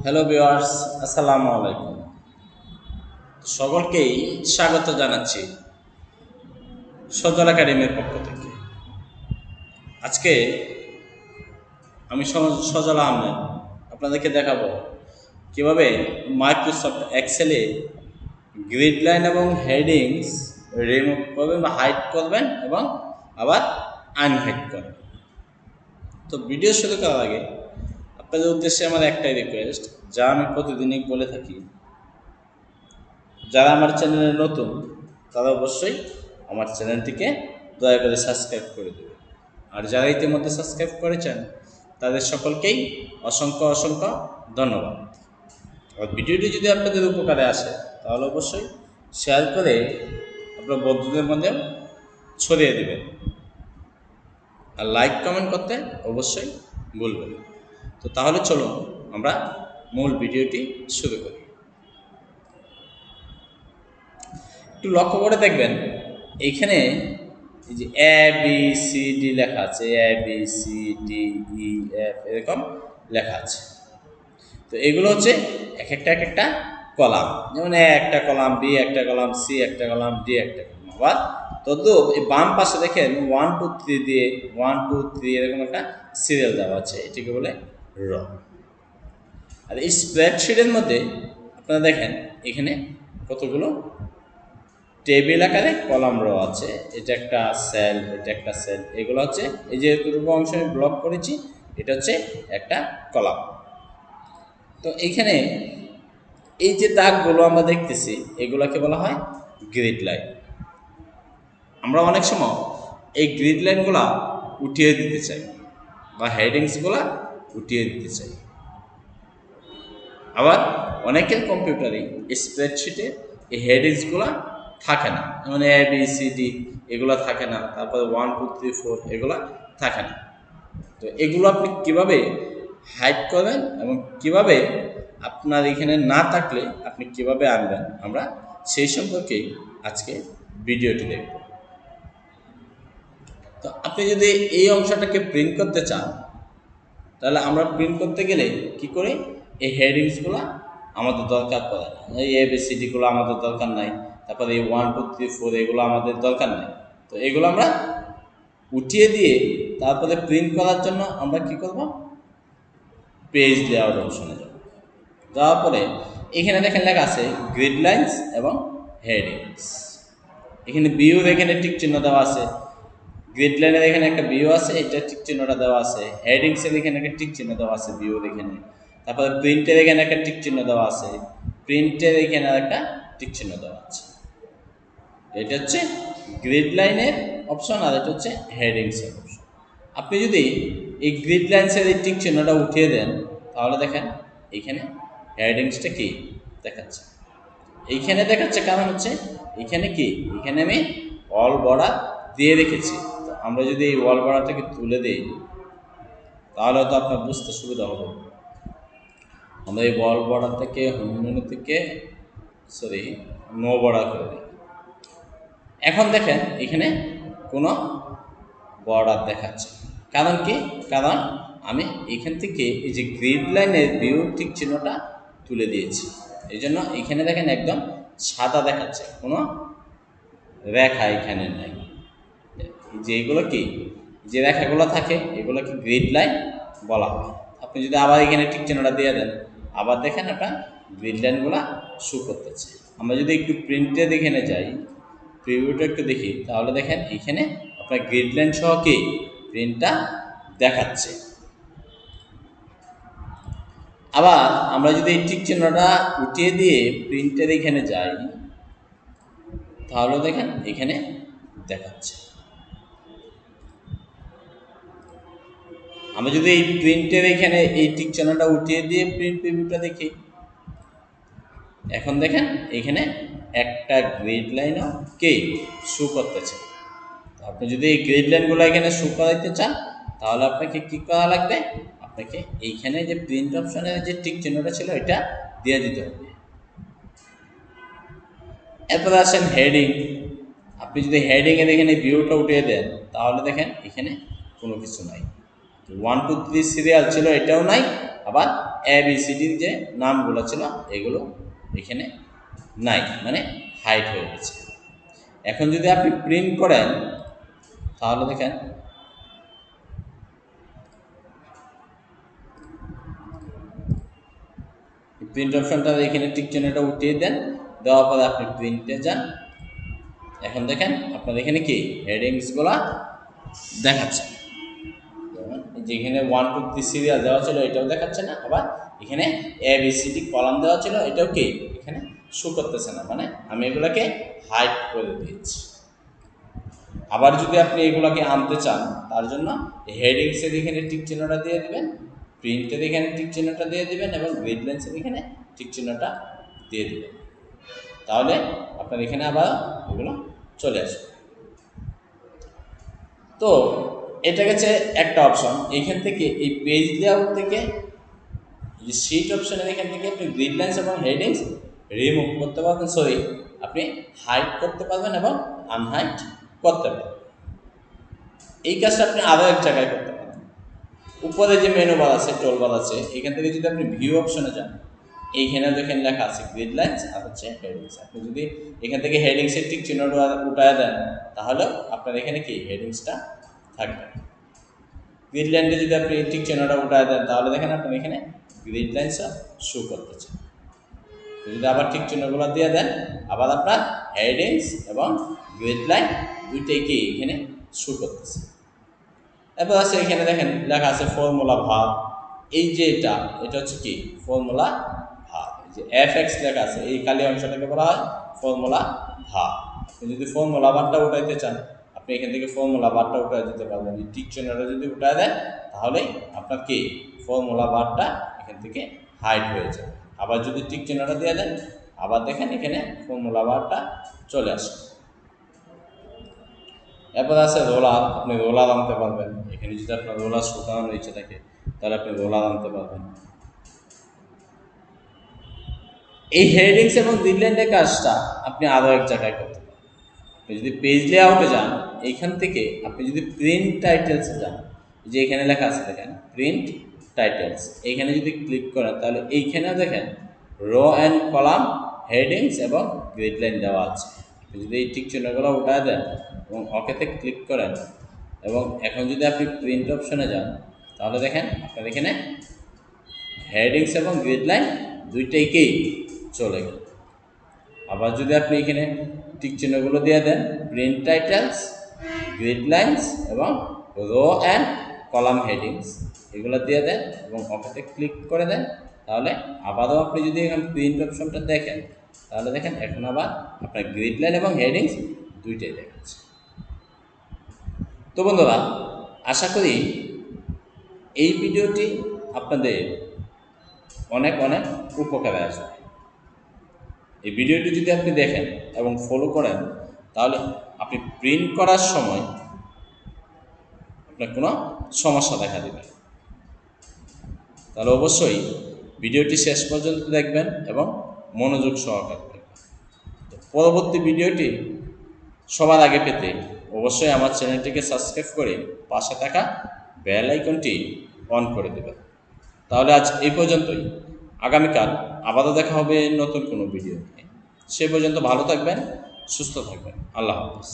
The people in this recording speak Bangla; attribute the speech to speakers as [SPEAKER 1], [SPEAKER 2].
[SPEAKER 1] হ্যালো ভিউয়ার্স, আসসালামু আলাইকুম। সকলকেই স্বাগত জানাচ্ছি সজল একাডেমির পক্ষ থেকে। আজকে আমি সজল আহমেদ আপনাদেরকে দেখাবো কিভাবে মাইক্রোসফট এক্সেলে গ্রিড লাইন এবং হেডিংস রিমুভ করবেন বা হাইড করবেন এবং আবার আনহাইড করবেন। তো ভিডিও শুরু করার আগে আপনাদের উদ্দেশ্যে আমার একটাই রিকোয়েস্ট, যা আমি প্রতিদিনই বলে থাকি, যারা আমার চ্যানেলে নতুন তারা অবশ্যই আমার চ্যানেলটিকে দয়া করে সাবস্ক্রাইব করে দেবে, আর যারা ইতিমধ্যে সাবস্ক্রাইব করেছেন তাদের সকলকেই অসংখ্য অসংখ্য ধন্যবাদ। আর ভিডিওটি যদি আপনাদের উপকারে আসে তাহলে অবশ্যই শেয়ার করে আপনার বন্ধুদের মধ্যে ছড়িয়ে দেবেন, আর লাইক কমেন্ট করতে অবশ্যই ভুলবেন। তো তাহলে চলুন আমরা মূল ভিডিওটি শুরু করি। একটু লক্ষ্য করে দেখবেন, এইখানে এই যে এ বি সি ডি লেখা আছে, A B C D E F এরকম লেখা আছে। তো এগুলো হচ্ছে এক একটা কলাম, যেমন এ একটা কলাম, বি একটা কলাম, সি একটা কলাম, ডি একটা কলাম। আবার তদ্রুপ এই বাম পাশে দেখেন 1 2 3 দিয়ে 1 2 3 এরকম একটা সিরিয়াল দেওয়া আছে, এটিকে বলে র। আর এই স্প্রেডশিটের মধ্যে আপনারা দেখেন এখানে কতগুলো টেবিল আকারে কলাম রো আছে। এটা একটা সেল, এটা একটা সেল, এগুলো হচ্ছে এই যে এতটুকু অংশ আমি ব্লক করেছি, এটা হচ্ছে একটা কলাম। তো এইখানে এই যে দাগগুলো আমরা দেখতেছি এগুলোকে বলা হয় গ্রিড লাইন। আমরা অনেক সময় এই গ্রিড লাইনগুলা উঠিয়ে দিতে চাই বা হেডিংসগুলা উঠিয়ে দিতে চাই। আবার অনেকের কম্পিউটারে স্প্রেডশিটে এই হেডিংসগুলা থাকে না, যেমন এ বি সি ডি এগুলো থাকে না, তারপরে 1 2 3 4 এগুলো থাকে না। তো এগুলো আপনি কিভাবে হাইড করবেন এবং কিভাবে আপনার এখানে না থাকলে আপনি কিভাবে আনবেন, আমরা সেই সম্পর্কেই আজকে ভিডিওটি দেখব। তো আপনি যদি এই অংশটাকে প্রিন্ট করতে চান তাহলে আমরা প্রিন্ট করতে গেলে কি করি, এই হেডিংসগুলো আমাদের দরকার পড়ে না, এই এবিসিডিগুলো আমাদের দরকার নাই, তারপরে এই 1 2 3 4 এগুলো আমাদের দরকার নাই। তো এগুলো আমরা উঠিয়ে দিয়ে তারপরে প্রিন্ট করার জন্য আমরা কি করব, পেজ লেআউট অপশনে যাব। যাওয়ার পরে এখানে দেখেন লেখা আছে গ্রিড লাইনস এবং হেডিংস। এখানে ভিউর এখানে টিক চিহ্ন দেওয়া আছে, গ্রিড লাইনের এখানে একটা ভিউ আছে, এটা টিক চিহ্নটা দেওয়া আছে, হেডিংসের এখানে একটা টিক চিহ্ন দেওয়া আছে ভিউর এখানে, তারপরে প্রিন্টের এখানে একটা টিক চিহ্ন দেওয়া আছে, প্রিন্টের এখানে একটা টিক চিহ্ন দেওয়া আছে। এটা হচ্ছে গ্রিড লাইনের অপশন, আর এটা হচ্ছে হেডিংসের অপশন। আপনি যদি এই গ্রিড লাইনসের এই টিক চিহ্নটা উঠিয়ে দেন তাহলে দেখেন এইখানে হেডিংসটা কি দেখাচ্ছে, এইখানে দেখাচ্ছে, কারণ হচ্ছে এখানে কি, এখানে আমি অল বর্ডার দিয়ে রেখেছি। তো আমরা যদি এই অল বর্ডারটাকে তুলে দিই তাহলে তো আপনার বুঝতে সুবিধা হবে। আমরা এই অল বর্ডার থেকে হোম মেনু থেকে নো বর্ডার করে দিই। এখন দেখেন এখানে কোনো বর্ডার দেখাচ্ছে, কারণ কি, কারণ আমি এখান থেকে এই যে গ্রিড লাইনের ভিউ ঠিক চিহ্নটা তুলে দিয়েছি। এই জন্য এখানে দেখেন একদম সাদা দেখাচ্ছে, কোনো রেখা এখানে নাই। যে এগুলো কি, যে রেখাগুলো থাকে এগুলোকে গ্রিড লাইন বলা হয়। আপনি যদি আবার এখানে ঠিক চিহ্নটা দিয়ে দেন, আবার দেখেন একটা গ্রিড লাইনগুলো শো করতেছে। আমরা যদি একটু প্রিন্টের এখানে যাই, প্রিভিউটা একটু দেখি, তাহলে দেখেন এখানে আপনার গ্রিড লাইন সহ কি প্রিন্টটা দেখাচ্ছে। আবার আমরা যদি এই টিক চিহ্নটা উঠিয়ে দিয়ে প্রিন্টের এখানে যাই তাহলে দেখেন এখানে দেখাচ্ছে। আমরা যদি এই প্রিন্টের এখানে এই টিক চিহ্নটা উঠিয়ে দিয়ে প্রিন্ট প্রিভিউটা দেখি, এখন দেখেন এখানে একটা গ্রিড লাইনও কে শো করতেছে। আপনি যদি এই গ্রিড লাইনগুলো এখানে শো করাইতে চান তাহলে আপনাকে কি করা লাগবে, আপনাকে এইখানে যে প্রিন্ট অপশনের যে টিক চিহ্নটা ছিল এটা দিয়ে দিতে হবে। এরপরে আসেন হেডিং। আপনি যদি হেডিংয়ের এখানে ভিউটা উঠিয়ে দেন তাহলে দেখেন এখানে কোনো কিছু নাই। 1 2 3 সিরিয়াল ছিল, এটাও নাই, আবার ABCD যে নামগুলো ছিল এগুলো এখানে নাই, মানে হাইড হয়ে গেছে। এখন যদি আপনি প্রিন্ট করেন তাহলে দেখেন প্রিন্ট অপশনটা এখানে টিক চিহ্নটা উঠিয়ে দেন, দেওয়ার পরে আপনি প্রিন্টে যান। এখন দেখেন আপনার এখানে কি হেডিংসগুলা দেখাচ্ছে, যেখানে 1 2 3 সিরিয়াল দেওয়া ছিল এটাও দেখাচ্ছে না, আবার এখানে ABCD কলাম দেওয়া ছিল এটাও কি এখানে শো করতেছে না, মানে আমি এগুলাকে হাইড করে দিয়েছি। আবার যদি আপনি এগুলাকে আনতে চান তার জন্য হেডিংসের এখানে টিক চিহ্নটা দিয়ে দিবেন, প্রিন্টের এখানে টিক চিহ্নটা দিয়ে দিবেন এবং গ্রিডলাইন্সের এখানে টিক চিহ্নটা দিয়ে দিবেন, তাহলে আপনার এখানে আবার এগুলো চলে আসবে। তো এটা গেছে একটা অপশন। এইখান থেকে এই পেজ লেআউট থেকে শিট অপশনের এখান থেকে আপনি গ্রিডলাইন্স এবং হেডিংস রিমুভ করতে পারবেন, সরি আপনি হাইড করতে পারবেন এবং আনহাইড করতে পারবেন। এই কাজটা আপনি আরও এক জায়গায় করতে পারেন। উপরে যে মেনু বার আছে, টোল বার আছে, এখান থেকে যদি আপনি ভিউ অপশনে যান, এইখানে দেখেন লেখা আছে গ্রিডলাইন্স আর হচ্ছে হেডিংস। আপনি যদি এখান থেকে হেডিংসের ঠিক চিহ্নটা উঠায় দেন তাহলে আপনার এখানে কি হেডিংসটা থাকবে। গ্রিডলাইনটা যদি আপনি ঠিক চিহ্নটা উঠায় দেন তাহলে দেখেন আপনার এখানে গ্রিডলাইন্সটা শো করতেছে। যদি আবার ঠিক চিহ্নগুলো দিয়ে দেন আবার আপনার হেডিংস এবং গ্রিডলাইন দুইটাই কি এখানে শো করতেছে। এরপর আছে এখানে দেখেন লেখা আছে ফর্মুলা ভাগ। এই যে এটা হচ্ছে কি ফর্মুলা ভাগ। এই যে FX লেখা আছে এই কালি অংশটাকে বলা হয় ফর্মুলা ভাগ। আপনি যদি ফর্মুলা বারটা উঠাইতে চান আপনি এখান থেকে ফর্মুলা বারটা উঠাই দিতে পারবেন। এই টিক চিহ্নটা যদি উঠায় দেন তাহলে আপনার কি ফর্মুলা বারটা এখান থেকে হাইড হয়ে যাবে। আবার যদি টিক চিহ্নটা দিয়ে দেন আবার দেখেন এখানে ফর্মুলা বারটা চলে আসে। এরপর আছে রোলার। আপনি রোলার আনতে পারবেন। এখানে যদি আপনার রোলার শুকানোর ইচ্ছে থাকে তাহলে আপনি রোলার আনতে পারবেন। এই হেডিংস এবং গ্রিডলাইনের কাজটা আপনি আরও এক জায়গায় করতে পারেন। আপনি যদি পেজ লেআউটে যান এইখান থেকে আপনি যদি প্রিন্ট টাইটেলসে যান, যে এখানে লেখা আছে দেখেন প্রিন্ট টাইটেলস, এইখানে যদি ক্লিক করেন তাহলে এইখানে দেখেন রো অ্যান্ড কলাম হেডিংস এবং গ্রিডলাইন দেওয়া আছে। আপনি যদি এই টিক চিহ্নগুলো উঠায় দেন এবং ওকেতে ক্লিক করেন এবং এখন যদি আপনি প্রিন্ট অপশনে যান তাহলে দেখেন আপনার এখানে হেডিংস এবং গ্রিডলাইন দুইটাইকেই চলে গেল। আবার যদি আপনি এখানে টিক চিহ্নগুলো দিয়ে দেন প্রিন্ট টাইটেলস, গ্রিডলাইন্স এবং রো অ্যান্ড কলাম হেডিংস এগুলো দিয়ে দেন এবং ওকেতে ক্লিক করে দেন তাহলে আবারও আপনি যদি এখানে প্রিন্ট অপশনটা দেখেন তাহলে দেখেন এখন আবার আপনার গ্রিডলাইন এবং হেডিংস দুইটাই দেখাচ্ছে। তো বন্ধুরা আশা করি এই ভিডিওটি আপনাদের অনেক অনেক উপকারে আসবে। এই ভিডিওটি যদি আপনি দেখেন এবং ফলো করেন তাহলে আপনি প্রিন্ট করার সময় আপনার কোনো সমস্যা দেখা দেবে। তাহলে অবশ্যই ভিডিওটি শেষ পর্যন্ত দেখবেন এবং মনোযোগ সহকারে দেখবেন। পরবর্তী ভিডিওটি সবার আগে পেতে অবশ্যই আমার চ্যানেলটিকে সাবস্ক্রাইব করে পাশে থাকা বেল আইকনটি অন করে দেবেন। তাহলে আজ এই পর্যন্তই। আগামীকাল আবারও দেখা হবে নতুন কোনো ভিডিও নিয়ে। সে পর্যন্ত ভালো থাকবেন, সুস্থ থাকবেন। আল্লাহ হাফেজ।